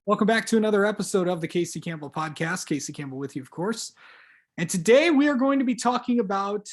Welcome back to another episode of the Casey Campbell podcast. Casey Campbell with you, of course. And today we are going to be talking about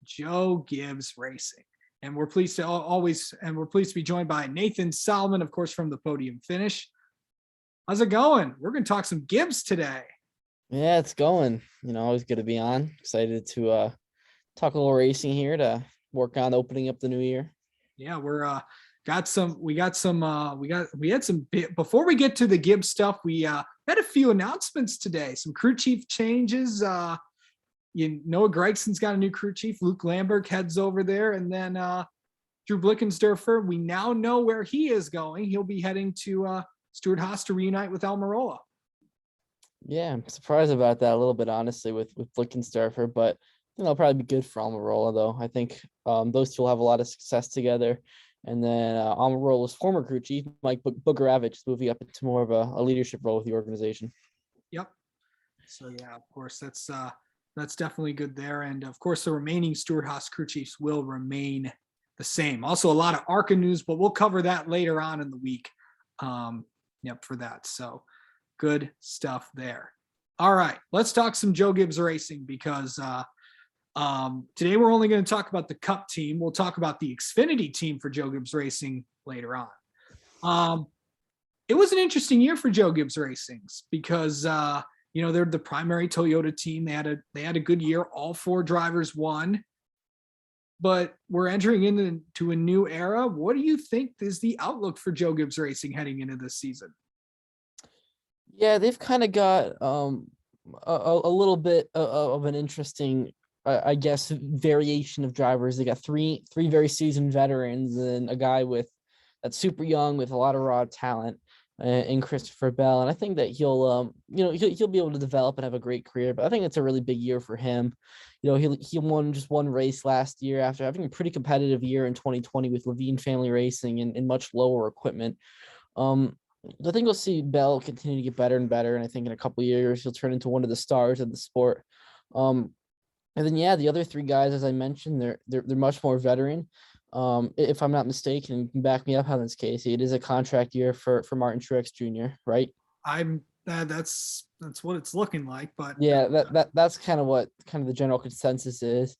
Joe Gibbs Racing. And we're pleased to be joined by Nathan Solomon, of course, from the Podium Finish. How's it going? We're going to talk some Gibbs today. Yeah, it's going. Always good to be on. Excited to talk a little racing here to work on opening up the new year. Yeah, before we get to the Gibbs stuff, we had a few announcements today, some crew chief changes. Noah Gregson's got a new crew chief. Luke Lamberg heads over there. And then Drew Blickensderfer, we now know where he is going. He'll be heading to Stuart Haas to reunite with Almirola. Yeah, I'm surprised about that a little bit, honestly, with Blickensderfer, but it'll probably be good for Almirola, though. I think those two will have a lot of success together. And then Almirola's former crew chief, Mike Bugaravich, is moving up into more of a leadership role with the organization. Yep. So, yeah, of course, that's definitely good there. And, of course, the remaining Stuart Haas crew chiefs will remain the same. Also, a lot of ARCA news, but we'll cover that later on in the week. For that. So, good stuff there. All right, let's talk some Joe Gibbs Racing because today we're only going to talk about the Cup team. We'll talk about the Xfinity team for Joe Gibbs Racing later on. It was an interesting year for Joe Gibbs Racing because they're the primary Toyota team. They had a good year. All four drivers won. But we're entering into a new era. What do you think is the outlook for Joe Gibbs Racing heading into this season? Yeah, they've kind of got a little bit of an interesting, I guess, variation of drivers. They got three very seasoned veterans and a guy that's super young with a lot of raw talent in Christopher Bell. And I think that he'll be able to develop and have a great career. But I think it's a really big year for him. He won just one race last year after having a pretty competitive year in 2020 with Levine Family Racing and much lower equipment. I think we'll see Bell continue to get better and better. And I think in a couple of years, he'll turn into one of the stars of the sport. And then, the other three guys, as I mentioned, they're much more veteran. If I'm not mistaken, you can back me up on this, Casey. It is a contract year for Martin Truex Jr., right? That's what it's looking like, but yeah, that's kind of the general consensus is.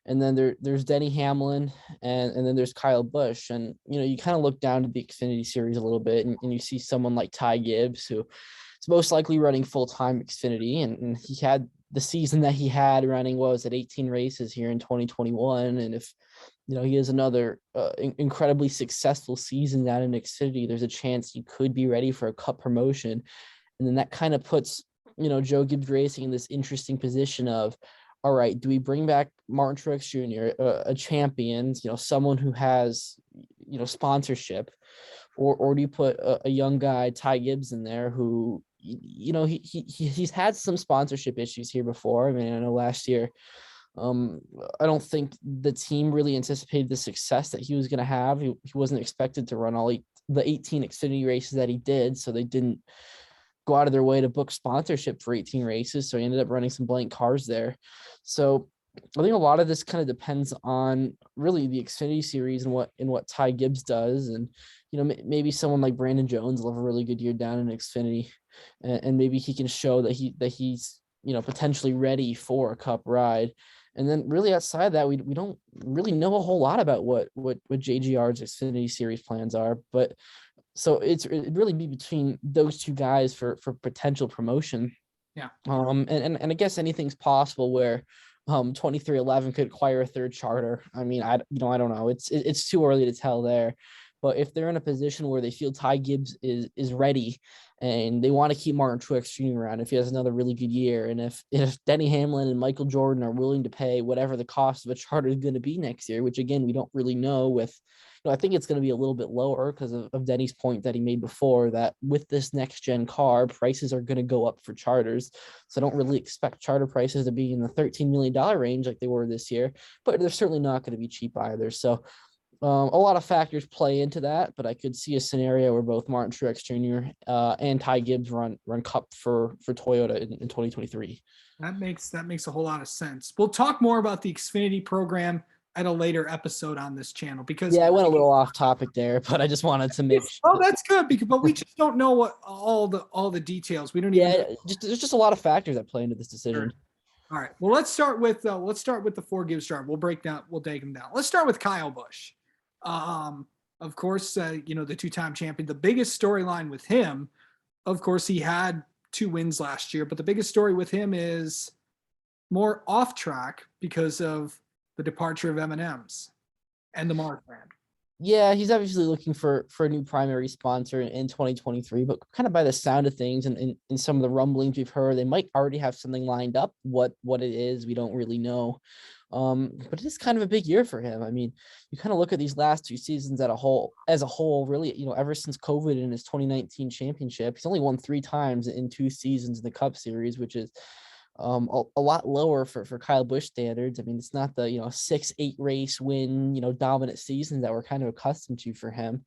And then there's Denny Hamlin and then there's Kyle Busch. And, you kind of look down to the Xfinity series a little bit and you see someone like Ty Gibbs, who is most likely running full-time Xfinity. And he had the season that he had running, 18 races here in 2021. And if, he has another incredibly successful season down in Xfinity, there's a chance you could be ready for a Cup promotion. And then that kind of puts, Joe Gibbs Racing in this interesting position of, all right, do we bring back Martin Truex Jr., a champion, someone who has, sponsorship, or do you put a young guy, Ty Gibbs, in there who, he's had some sponsorship issues here before. I mean, I know last year, I don't think the team really anticipated the success that he was going to have. He wasn't expected to run the 18 Xfinity races that he did, so they didn't go out of their way to book sponsorship for 18 races. So he ended up running some blank cars there. So I think a lot of this kind of depends on really the Xfinity series and what Ty Gibbs does. And, maybe someone like Brandon Jones will have a really good year down in Xfinity and maybe he can show that he's, potentially ready for a Cup ride. And then really outside that, we don't really know a whole lot about what JGR's Xfinity series plans are, but so it'd really be between those two guys for potential promotion. Yeah. And I guess anything's possible where 23XI could acquire a third charter. I mean, I don't know. It's too early to tell there. But if they're in a position where they feel Ty Gibbs is ready and they want to keep Martin Truex Jr. around, if he has another really good year, and if Denny Hamlin and Michael Jordan are willing to pay whatever the cost of a charter is going to be next year, which again, we don't really know with, I think it's going to be a little bit lower because of Denny's point that he made before that with this next gen car, prices are going to go up for charters. So I don't really expect charter prices to be in the $13 million range like they were this year, but they're certainly not going to be cheap either. So a lot of factors play into that, but I could see a scenario where both Martin Truex Jr. And Ty Gibbs run Cup for Toyota in 2023. That makes a whole lot of sense. We'll talk more about the Xfinity program at a later episode on this channel because Yeah, I went a little off topic there, but I just wanted to make oh, sure. that's good because but we just don't know what all the details. We don't even know. Yeah, just there's just a lot of factors that play into this decision. All right. Well, let's start with the four Gibbs driver. We'll take them down. Let's start with Kyle Busch. Of course, the two-time champion. The biggest storyline with him, of course, he had 2 wins last year, but the biggest story with him is more off track because of the departure of M&M's and the Mars brand. Yeah, he's obviously looking for a new primary sponsor in 2023, but kind of by the sound of things and in some of the rumblings we've heard, they might already have something lined up. What it is, we don't really know. But it is kind of a big year for him. I mean, you kind of look at these last 2 seasons as a whole, really, ever since COVID in his 2019 championship, he's only won 3 times in 2 seasons in the Cup Series, which is a lot lower for Kyle Busch standards. I mean, it's not the 6-8 race win dominant seasons that we're kind of accustomed to for him.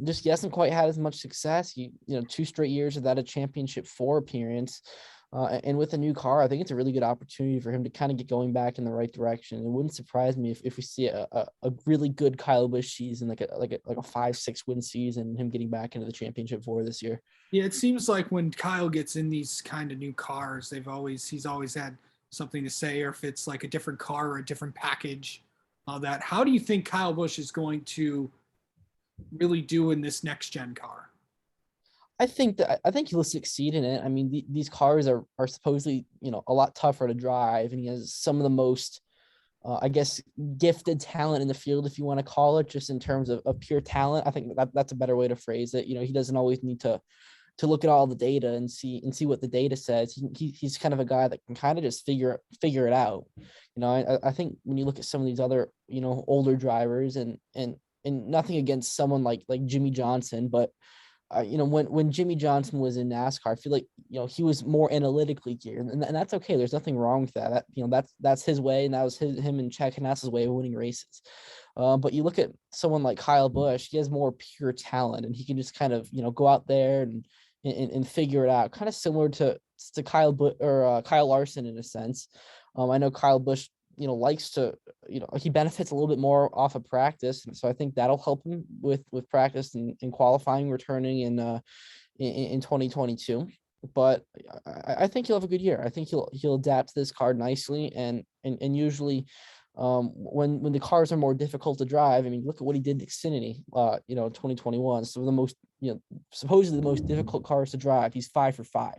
Just he hasn't quite had as much success. 2 straight years without a championship 4 appearance. And with a new car, I think it's a really good opportunity for him to kind of get going back in the right direction. It wouldn't surprise me if we see a really good Kyle Busch season, like a 5-6 win season, him getting back into the championship 4 this year. Yeah, it seems like when Kyle gets in these kind of new cars, he's always had something to say, or if it's like a different car or a different package. How do you think Kyle Busch is going to really do in this next gen car? I think he'll succeed in it. I mean, these cars are supposedly a lot tougher to drive, and he has some of the most I guess gifted talent in the field, if you want to call it, just in terms of pure talent. I think that's a better way to phrase it. He doesn't always need to look at all the data and see what the data says. He's kind of a guy that can kind of just figure it out. I think when you look at some of these other older drivers, and nothing against someone like Jimmy Johnson, but when Jimmy Johnson was in NASCAR, I feel like he was more analytically geared, and that's okay. There's nothing wrong with that. That's his way, and that was him and Chad Knass's way of winning races. But you look at someone like Kyle Busch, he has more pure talent, and he can just kind of go out there and figure it out. Kind of similar to Kyle Larson in a sense. I know Kyle Busch likes to, he benefits a little bit more off of practice. And so I think that'll help him with practice and qualifying, returning in 2022. But I think he'll have a good year. I think he'll adapt to this car nicely. And usually when the cars are more difficult to drive, I mean, look at what he did in Xfinity, 2021. So the most, supposedly the most difficult cars to drive, he's 5 for 5.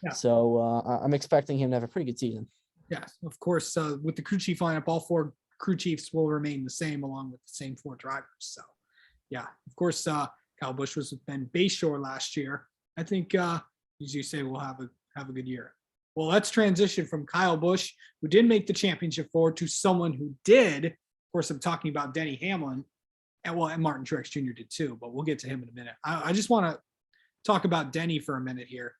Yeah. So I'm expecting him to have a pretty good season. Yes, of course. With the crew chief lineup, all 4 crew chiefs will remain the same, along with the same 4 drivers. So, yeah, of course, Kyle Busch was with Ben Bayshore last year. I think, as you say, we'll have a good year. Well, let's transition from Kyle Busch, who did make the championship 4, to someone who did. Of course, I'm talking about Denny Hamlin, and Martin Truex Jr. did too, but we'll get to him in a minute. I just want to talk about Denny for a minute here.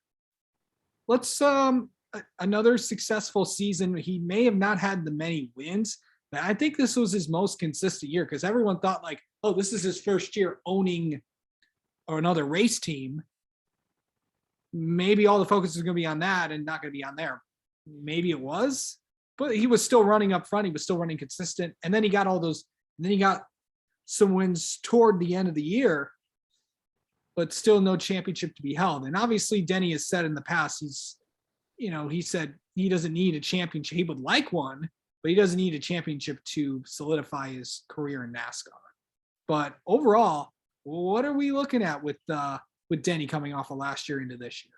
Let's another successful season. He may have not had the many wins, but I think this was his most consistent year because everyone thought like, oh, this is his first year owning or another race team. Maybe all the focus is going to be on that and not going to be on there. Maybe it was, but he was still running up front. He was still running consistent. And then he got some wins toward the end of the year, but still no championship to be held. And obviously Denny has said in the past, he said he doesn't need a championship. He would like one, but he doesn't need a championship to solidify his career in NASCAR. But overall, what are we looking at with Denny coming off of last year into this year?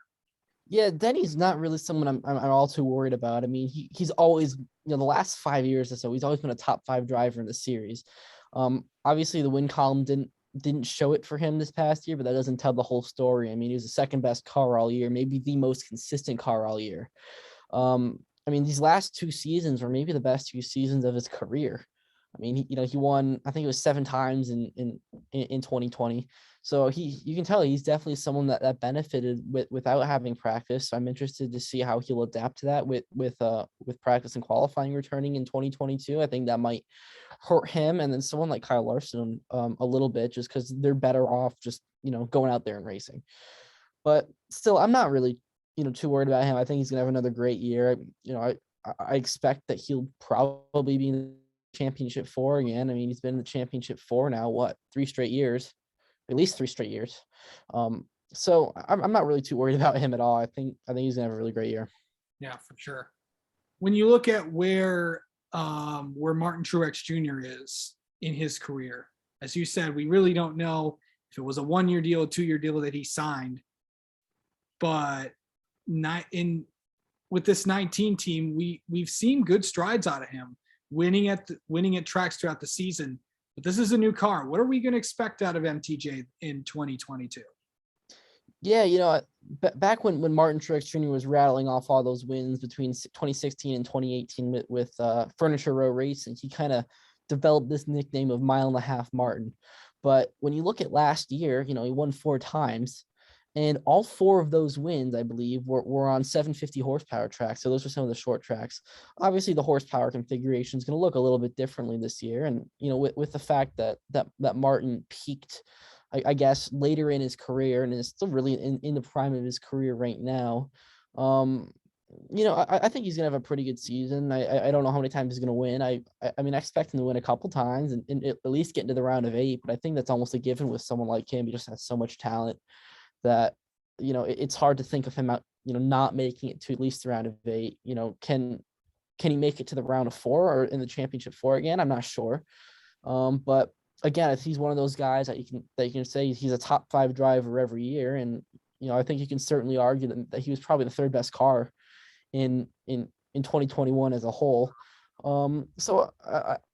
Yeah, Denny's not really someone I'm all too worried about. I mean, he's always, the last 5 years or so, he's always been a top 5 driver in the series. Obviously the win column didn't show it for him this past year, but that doesn't tell the whole story. I mean, he was the second best car all year, maybe the most consistent car all year. I mean, these last 2 seasons were maybe the best 2 seasons of his career. I mean, he won, I think it was 7 times in 2020. So you can tell he's definitely someone that benefited without having practice. So I'm interested to see how he'll adapt to that with practice and qualifying returning in 2022. I think that might hurt him, and then someone like Kyle Larson a little bit, just because they're better off just going out there and racing. But still, I'm not really too worried about him. I think he's gonna have another great year. I expect that he'll probably be in championship four again. I mean, he's been in the championship four now, what, 3 straight years, at least 3 straight years. So I'm not really too worried about him at all. I think he's gonna have a really great year. Yeah, for sure. When you look at where Martin Truex Jr. is in his career, as you said, we really don't know if it was a 1-year deal, a 2-year deal that he signed. But not in with this 19 team, we've seen good strides out of him, winning at tracks throughout the season. But this is a new car. What are we going to expect out of MTJ in 2022? Yeah, back when Martin Truex Jr. was rattling off all those wins between 2016 and 2018 with Furniture Row Racing, he kind of developed this nickname of Mile and a Half Martin. But when you look at last year, he won 4 times, and all 4 of those wins, I believe, were on 750 horsepower tracks. So those are some of the short tracks. Obviously, the horsepower configuration is going to look a little bit differently this year, and with the fact that Martin peaked, I guess, later in his career and is still really in the prime of his career right now. I think he's gonna have a pretty good season. I don't know how many times he's gonna win. I mean, I expect him to win a couple times and at least get into the round of 8. But I think that's almost a given with someone like him. He just has so much talent that it's hard to think of him out, not making it to at least the round of 8. Can he make it to the round of 4 or in the championship 4 again? I'm not sure. But again, if he's one of those guys that you can say he's a top 5 driver every year, and I think you can certainly argue that he was probably the 3rd best car in 2021 as a whole. So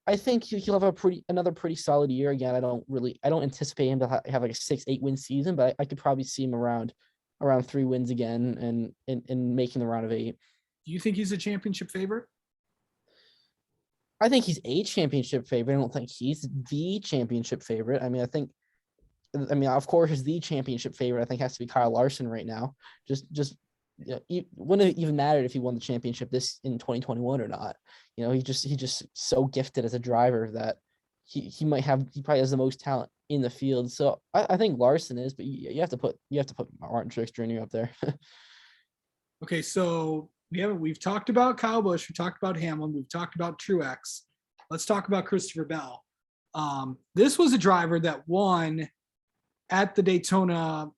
I think he'll have another pretty solid year. Again, I don't anticipate him to have like a 6-8 win season, but I could probably see him around 3 wins again and making the round of 8. Do you think he's a championship favorite? I think he's a championship favorite. I don't think he's the championship favorite. I mean, of course, the championship favorite, I think, has to be Kyle Larson right now. It wouldn't have even mattered if he won the championship this in 2021 or not. He's just so gifted as a driver that he probably has the most talent in the field. So I think Larson is, but you have to put Martin Truex Jr. up there. Okay, so we've talked about Kyle Busch, we talked about Hamlin, we've talked about Truex. Let's talk about Christopher Bell. This was a driver that won at the Daytona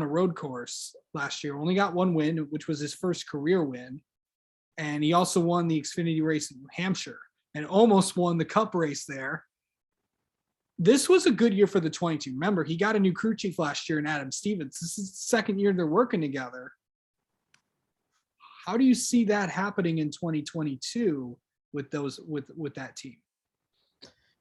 road course last year. Only got 1 win, which was his first career win. And he also won the Xfinity race in New Hampshire and almost won the Cup race there. This was a good year for the 22. Remember, he got a new crew chief last year in Adam Stevens. This is the 2nd year they're working together. How do you see that happening in 2022 with that team?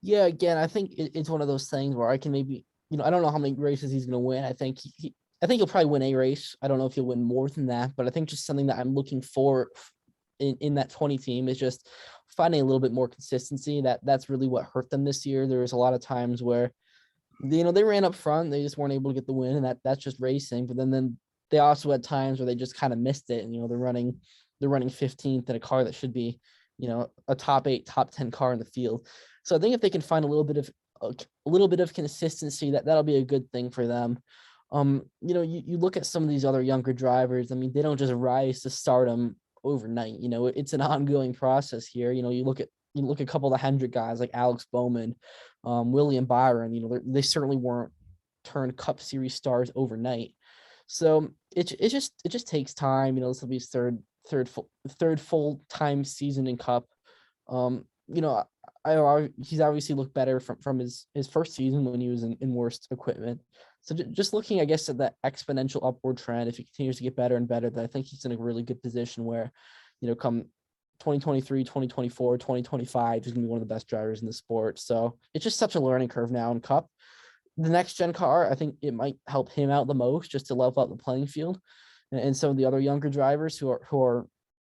Yeah, again, I think it's one of those things where I can maybe, I don't know how many races he's going to win. I think he'll probably win a race. I don't know if he'll win more than that, but I think just something that I'm looking for in that 20 team is just finding a little bit more consistency. That's really what hurt them this year. There was a lot of times where, they ran up front, they just weren't able to get the win, and that's just racing. But then they also had times where they just kind of missed it, and they're running 15th in a car that should be, a top 8, top 10 car in the field. So I think if they can find a little bit of consistency, that'll be a good thing for them. You look at some of these other younger drivers. I mean, they don't just rise to stardom overnight. It's an ongoing process here. You look at a couple of the Hendrick guys like Alex Bowman, William Byron. They certainly weren't turned Cup Series stars overnight. So it just takes time. This will be his third full time season in Cup. He's obviously looked better from his first season when he was in worst equipment. So just looking, I guess, at that exponential upward trend, if he continues to get better and better, then I think he's in a really good position where, come 2023, 2024, 2025, he's going to be one of the best drivers in the sport. So it's just such a learning curve now in Cup. The next gen car, I think it might help him out the most just to level up the playing field and some of the other younger drivers who are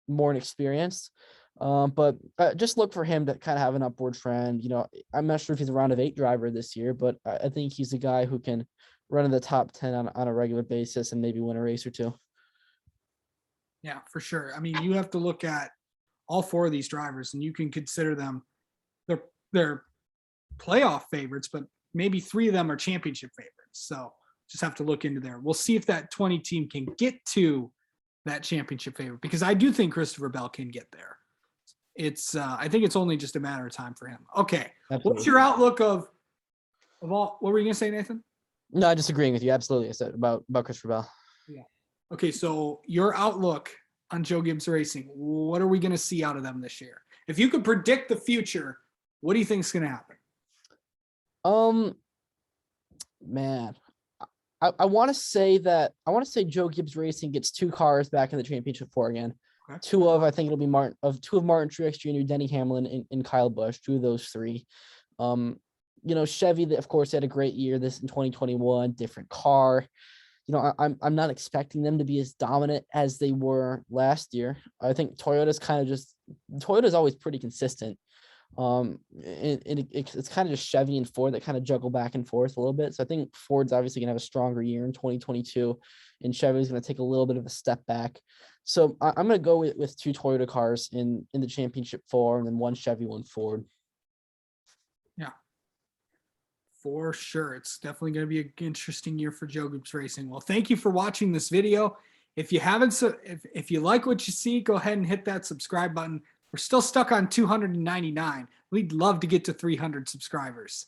more inexperienced. But just look for him to kind of have an upward trend. I'm not sure if he's a round of 8 driver this year, but I think he's a guy who can run in the top 10 on a regular basis and maybe win a race or 2. Yeah, for sure. I mean, you have to look at all 4 of these drivers and you can consider them they're playoff favorites, but maybe 3 of them are championship favorites. So just have to look into there. We'll see if that 20 team can get to that championship favorite, because I do think Christopher Bell can get there. it's I think it's only just a matter of time for him. Okay. What's Absolutely. your outlook of all, what were you gonna say, Nathan? No, just agreeing with you. Absolutely. I said about Christopher Bell. Yeah. Okay, so your outlook on Joe Gibbs Racing, what are we gonna see out of them this year? If you could predict the future, what do you think is gonna happen? Man, I want to say Joe Gibbs Racing gets 2 cars back in the championship 4 again. Okay. I think it'll be Martin Truex Jr., Denny Hamlin, and Kyle Busch. 2 of those 3. Chevy, of course, had a great year this in 2021, different car. I'm not expecting them to be as dominant as they were last year. I think Toyota's always pretty consistent. It's kind of just Chevy and Ford that kind of juggle back and forth a little bit. So I think Ford's obviously gonna have a stronger year in 2022, and Chevy's gonna take a little bit of a step back. So I'm gonna go with 2 Toyota cars in the championship 4, and then 1 Chevy, 1 Ford. Yeah, for sure. It's definitely going to be an interesting year for Joe Gibbs Racing. Well, thank you for watching this video. If you haven't, if you like what you see, go ahead and hit that subscribe button. We're still stuck on 299. We'd love to get to 300 subscribers.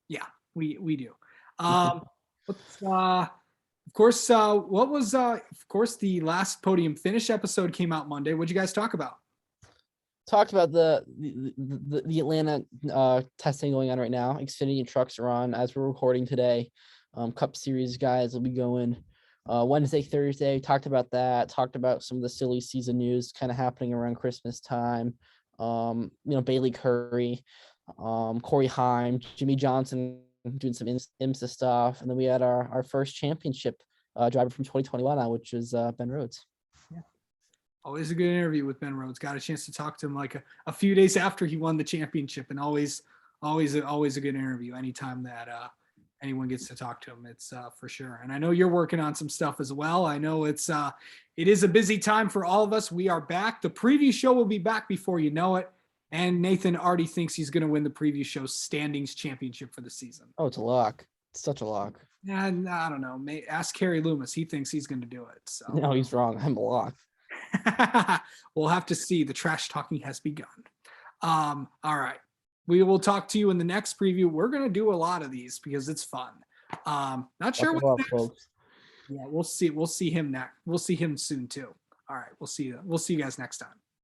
Yeah, we do. Of course, the last podium finish episode came out Monday. What'd you guys talk about? Talked about the Atlanta testing going on right now. Xfinity trucks are on as we're recording today. Cup Series guys will be going Wednesday, Thursday. Talked about that. Talked about some of the silly season news kind of happening around Christmas time. Bailey Curry, Corey Heim, Jimmy Johnson doing some IMSA stuff, and then we had our first championship driver from 2021 on, which is Ben Rhodes. Always a good interview with Ben Rhodes. Got a chance to talk to him like a few days after he won the championship, and always a good interview. Anytime that anyone gets to talk to him, it's for sure. And I know you're working on some stuff as well. I know it is a busy time for all of us. We are back. The preview show will be back before you know it. And Nathan already thinks he's going to win the preview show standings championship for the season. Oh, it's a lock. It's such a lock. And I don't know. Ask Kerry Loomis. He thinks he's going to do it. So. No, he's wrong. I'm a lock. We'll have to see. The trash talking has begun. All right. We will talk to you in the next preview. We're going to do a lot of these because it's fun. Not sure what's next. Folks. Yeah, we'll see. We'll see him next. We'll see him soon too. All right. We'll see you. We'll see you guys next time.